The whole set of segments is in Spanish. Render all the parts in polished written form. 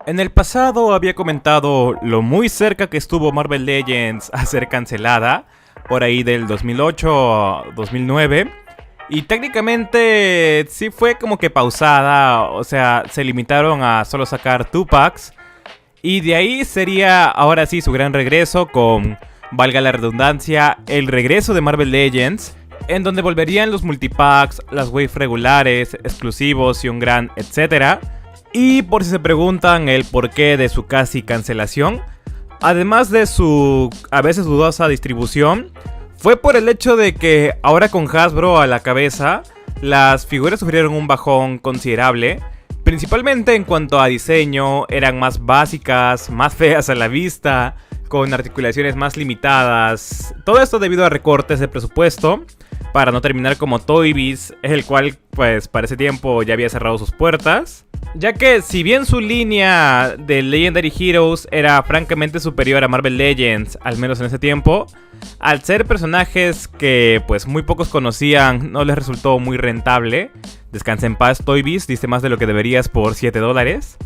En el pasado había comentado lo muy cerca que estuvo Marvel Legends a ser cancelada, por ahí del 2008 a 2009. Y técnicamente sí fue como que pausada, o sea, se limitaron a solo sacar 2-packs. Y de ahí sería ahora sí su gran regreso con, valga la redundancia, el regreso de Marvel Legends, en donde volverían los multipacks, las waves regulares, exclusivos y un gran etcétera. Y por si se preguntan el porqué de su casi cancelación, además de su a veces dudosa distribución, fue por el hecho de que ahora con Hasbro a la cabeza, las figuras sufrieron un bajón considerable, principalmente en cuanto a diseño. Eran más básicas, más feas a la vista, con articulaciones más limitadas. Todo esto debido a recortes de presupuesto, para no terminar como Toy Biz, el cual pues para ese tiempo ya había cerrado sus puertas. Ya que si bien su línea de Legendary Heroes era francamente superior a Marvel Legends, al menos en ese tiempo, al ser personajes que pues muy pocos conocían, no les resultó muy rentable. Descansa en paz, Toy Biz, diste más de lo que deberías por $7.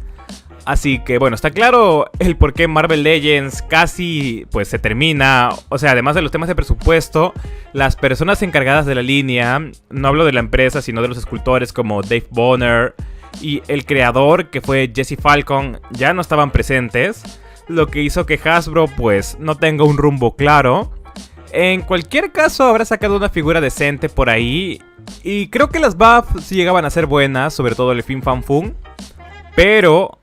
Así que bueno, está claro el por qué Marvel Legends casi pues se termina. O sea, además de los temas de presupuesto, las personas encargadas de la línea, no hablo de la empresa sino de los escultores como Dave Bonner y el creador, que fue Jesse Falcon, ya no estaban presentes, lo que hizo que Hasbro pues no tenga un rumbo claro. En cualquier caso habrá sacado una figura decente por ahí, y creo que las buffs sí llegaban a ser buenas, sobre todo el Fin Fan Fun. Pero,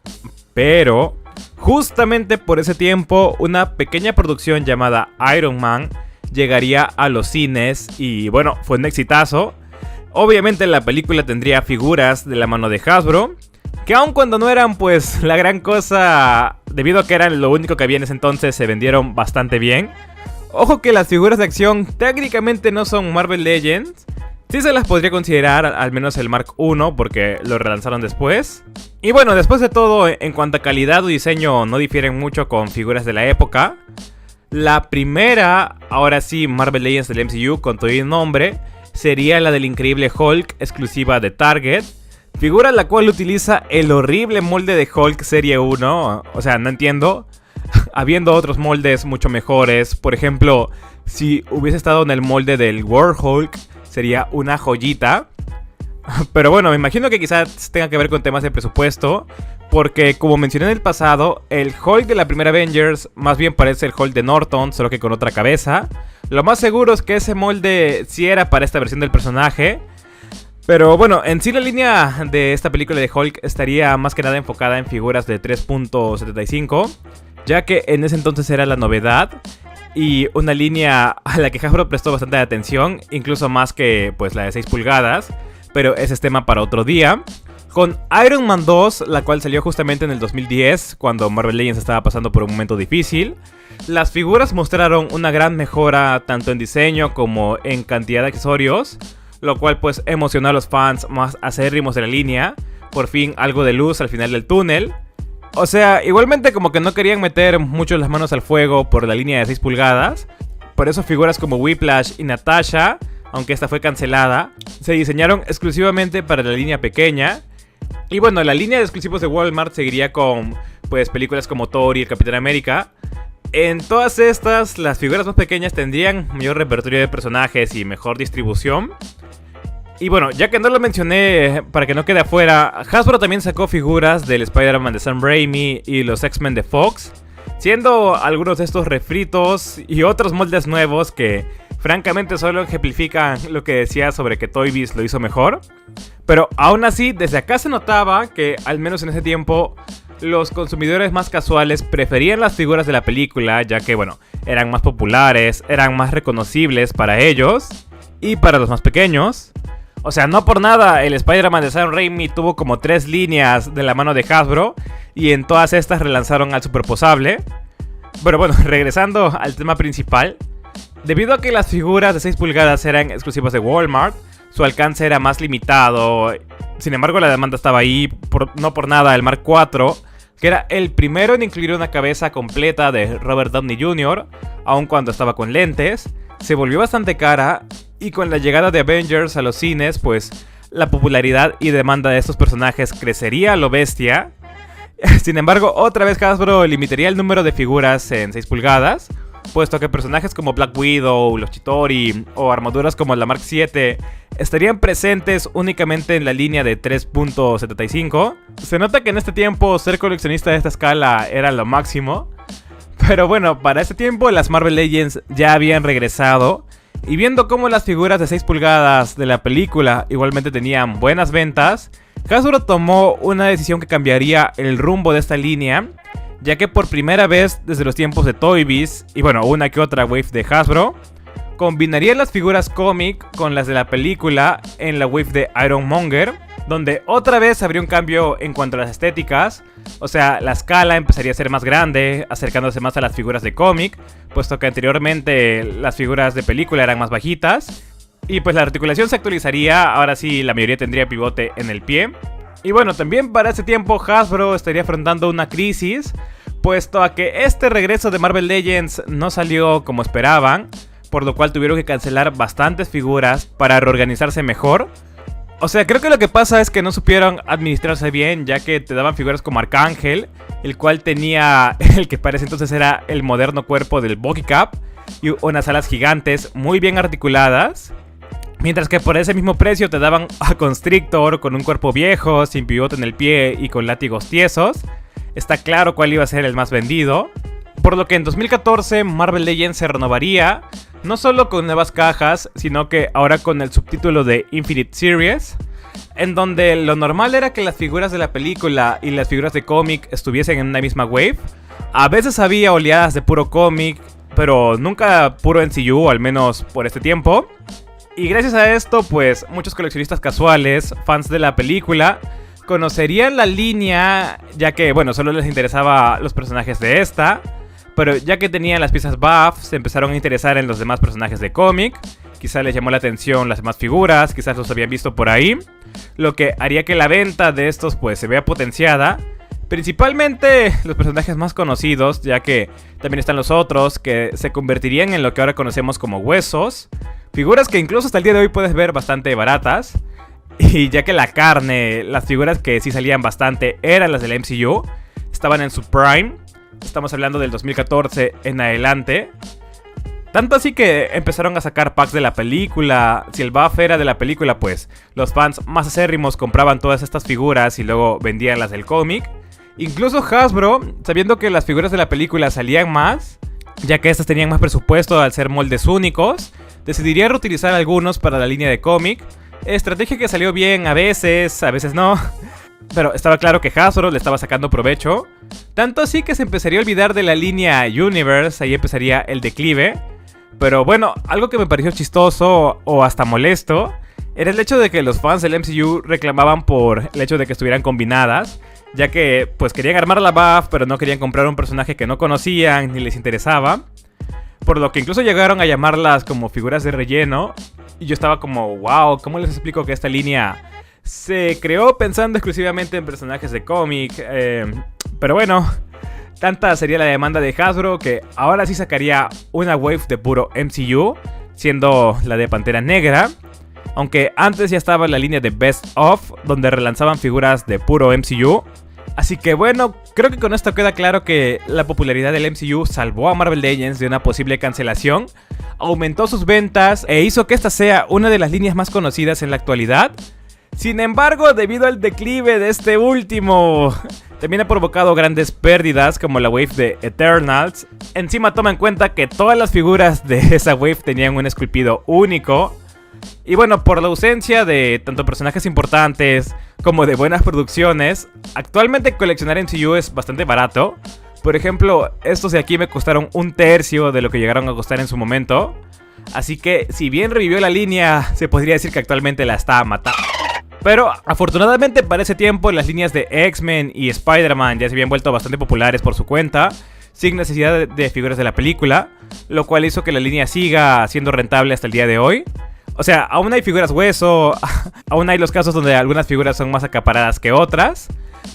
justamente por ese tiempo, una pequeña producción llamada Iron Man llegaría a los cines y bueno, fue un exitazo. Obviamente la película tendría figuras de la mano de Hasbro, que aun cuando no eran pues la gran cosa, debido a que eran lo único que había en ese entonces, se vendieron bastante bien. Ojo que las figuras de acción técnicamente no son Marvel Legends. Sí se las podría considerar, al menos el Mark I, porque lo relanzaron después. Y bueno, después de todo, en cuanto a calidad o diseño, no difieren mucho con figuras de la época. La primera, ahora sí, Marvel Legends del MCU, con todo el nombre, sería la del increíble Hulk, exclusiva de Target. Figura la cual utiliza el horrible molde de Hulk Serie 1. O sea, no entiendo. Habiendo otros moldes mucho mejores. Por ejemplo, si hubiese estado en el molde del World Hulk, sería una joyita. Pero bueno, me imagino que quizás tenga que ver con temas de presupuesto, porque como mencioné en el pasado, el Hulk de la primera Avengers más bien parece el Hulk de Norton, solo que con otra cabeza. Lo más seguro es que ese molde sí era para esta versión del personaje. Pero bueno, en sí la línea de esta película de Hulk estaría más que nada enfocada en figuras de 3.75, ya que en ese entonces era la novedad. Y una línea a la que Hasbro prestó bastante atención, incluso más que pues la de 6 pulgadas. Pero ese es tema para otro día. Con Iron Man 2, la cual salió justamente en el 2010, cuando Marvel Legends estaba pasando por un momento difícil, las figuras mostraron una gran mejora tanto en diseño como en cantidad de accesorios, lo cual pues emocionó a los fans más acérrimos de la línea. Por fin algo de luz al final del túnel. O sea, igualmente como que no querían meter mucho las manos al fuego por la línea de 6 pulgadas. Por eso figuras como Whiplash y Natasha, aunque esta fue cancelada, se diseñaron exclusivamente para la línea pequeña. Y bueno, la línea de exclusivos de Walmart seguiría con pues películas como Thor y el Capitán América. En todas estas, las figuras más pequeñas tendrían mayor repertorio de personajes y mejor distribución. Y bueno, ya que no lo mencioné, para que no quede afuera, Hasbro también sacó figuras del Spider-Man de Sam Raimi y los X-Men de Fox, siendo algunos de estos refritos y otros moldes nuevos que francamente solo ejemplifican lo que decía sobre que Toy Biz lo hizo mejor. Pero aún así, desde acá se notaba que, al menos en ese tiempo, los consumidores más casuales preferían las figuras de la película, ya que bueno, eran más populares, eran más reconocibles para ellos y para los más pequeños. O sea, no por nada, el Spider-Man de Sam Raimi tuvo como 3 líneas de la mano de Hasbro, y en todas estas relanzaron al Superposable. Pero bueno, regresando al tema principal, debido a que las figuras de 6 pulgadas eran exclusivas de Walmart, su alcance era más limitado. Sin embargo, la demanda estaba ahí, no por nada el Mark IV, que era el primero en incluir una cabeza completa de Robert Downey Jr., aun cuando estaba con lentes, se volvió bastante cara. Y con la llegada de Avengers a los cines, pues la popularidad y demanda de estos personajes crecería a lo bestia. Sin embargo, otra vez Hasbro limitaría el número de figuras en 6 pulgadas, puesto que personajes como Black Widow, los Chitauri o armaduras como la Mark 7 estarían presentes únicamente en la línea de 3.75. Se nota que en este tiempo ser coleccionista de esta escala era lo máximo. Pero bueno, para este tiempo las Marvel Legends ya habían regresado, y viendo cómo las figuras de 6 pulgadas de la película igualmente tenían buenas ventas, Hasbro tomó una decisión que cambiaría el rumbo de esta línea, ya que por primera vez desde los tiempos de Toy Biz, y bueno, una que otra wave de Hasbro, combinaría las figuras cómic con las de la película en la wave de Ironmonger, donde otra vez habría un cambio en cuanto a las estéticas. O sea, la escala empezaría a ser más grande, acercándose más a las figuras de cómic, puesto que anteriormente las figuras de película eran más bajitas. Y pues la articulación se actualizaría, ahora sí la mayoría tendría pivote en el pie. Y bueno, también para ese tiempo Hasbro estaría afrontando una crisis, puesto a que este regreso de Marvel Legends no salió como esperaban, por lo cual tuvieron que cancelar bastantes figuras para reorganizarse mejor. O sea, creo que lo que pasa es que no supieron administrarse bien, ya que te daban figuras como Arcángel, el cual tenía el que parece entonces era el moderno cuerpo del Bucky Cap, y unas alas gigantes muy bien articuladas. Mientras que por ese mismo precio te daban a Constrictor con un cuerpo viejo, sin pivote en el pie y con látigos tiesos. Está claro cuál iba a ser el más vendido. Por lo que en 2014 Marvel Legends se renovaría, no solo con nuevas cajas, sino que ahora con el subtítulo de Infinite Series, en donde lo normal era que las figuras de la película y las figuras de cómic estuviesen en una misma wave. A veces había oleadas de puro cómic, pero nunca puro MCU, al menos por este tiempo. Y gracias a esto, pues muchos coleccionistas casuales, fans de la película, conocerían la línea, ya que, bueno, solo les interesaba los personajes de esta. Pero ya que tenían las piezas buff, se empezaron a interesar en los demás personajes de cómic. Quizás les llamó la atención las demás figuras, quizás los habían visto por ahí, lo que haría que la venta de estos pues se vea potenciada. Principalmente los personajes más conocidos, ya que también están los otros que se convertirían en lo que ahora conocemos como huesos. Figuras que incluso hasta el día de hoy puedes ver bastante baratas. Y ya que la carne, las figuras que sí salían bastante eran las del MCU, estaban en su prime. Estamos hablando del 2014 en adelante. Tanto así que empezaron a sacar packs de la película. Si el buff era de la película, pues los fans más acérrimos compraban todas estas figuras y luego vendían las del cómic. Incluso Hasbro, sabiendo que las figuras de la película salían más, ya que estas tenían más presupuesto al ser moldes únicos, decidiría reutilizar algunos para la línea de cómic. Estrategia que salió bien a veces no. Pero estaba claro que Hasbro le estaba sacando provecho. Tanto así que se empezaría a olvidar de la línea Universe, ahí empezaría el declive. Pero bueno, algo que me pareció chistoso o hasta molesto era el hecho de que los fans del MCU reclamaban por el hecho de que estuvieran combinadas, ya que pues querían armar la buff, pero no querían comprar un personaje que no conocían ni les interesaba. Por lo que incluso llegaron a llamarlas como figuras de relleno. Y yo estaba como, wow, ¿cómo les explico que esta línea se creó pensando exclusivamente en personajes de cómic? Pero bueno, tanta sería la demanda de Hasbro que ahora sí sacaría una wave de puro MCU, siendo la de Pantera Negra. Aunque antes ya estaba la línea de Best Of, donde relanzaban figuras de puro MCU. Así que bueno, creo que con esto queda claro que la popularidad del MCU salvó a Marvel Legends de una posible cancelación, aumentó sus ventas e hizo que esta sea una de las líneas más conocidas en la actualidad. Sin embargo, debido al declive de este último, también ha provocado grandes pérdidas como la wave de Eternals. Encima toma en cuenta que todas las figuras de esa wave tenían un esculpido único. Y bueno, por la ausencia de tanto personajes importantes como de buenas producciones, actualmente coleccionar MCU es bastante barato. Por ejemplo, estos de aquí me costaron un tercio de lo que llegaron a costar en su momento. Así que si bien revivió la línea, se podría decir que actualmente la está matando. Pero afortunadamente para ese tiempo las líneas de X-Men y Spider-Man ya se habían vuelto bastante populares por su cuenta, sin necesidad de figuras de la película, lo cual hizo que la línea siga siendo rentable hasta el día de hoy. O sea, aún hay figuras hueso, aún hay los casos donde algunas figuras son más acaparadas que otras.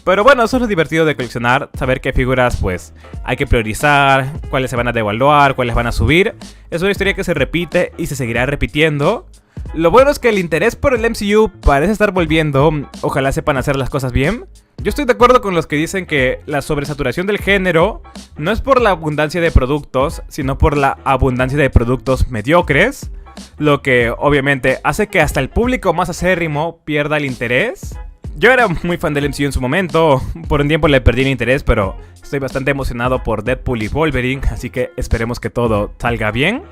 Pero bueno, eso es lo divertido de coleccionar, saber qué figuras pues hay que priorizar, cuáles se van a devaluar, cuáles van a subir. Es una historia que se repite y se seguirá repitiendo. Lo bueno es que el interés por el MCU parece estar volviendo, ojalá sepan hacer las cosas bien. Yo estoy de acuerdo con los que dicen que la sobresaturación del género no es por la abundancia de productos, sino por la abundancia de productos mediocres, lo que obviamente hace que hasta el público más acérrimo pierda el interés. Yo era muy fan del MCU en su momento, por un tiempo le perdí el interés, pero estoy bastante emocionado por Deadpool y Wolverine, así que esperemos que todo salga bien.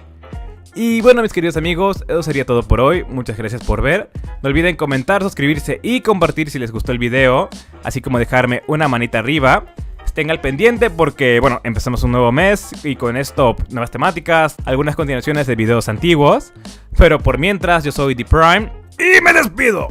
Y bueno, mis queridos amigos, eso sería todo por hoy. Muchas gracias por ver. No olviden comentar, suscribirse y compartir si les gustó el video, así como dejarme una manita arriba. Estén al pendiente porque, bueno, empezamos un nuevo mes y con esto nuevas temáticas, algunas continuaciones de videos antiguos. Pero por mientras, yo soy The Prime y me despido.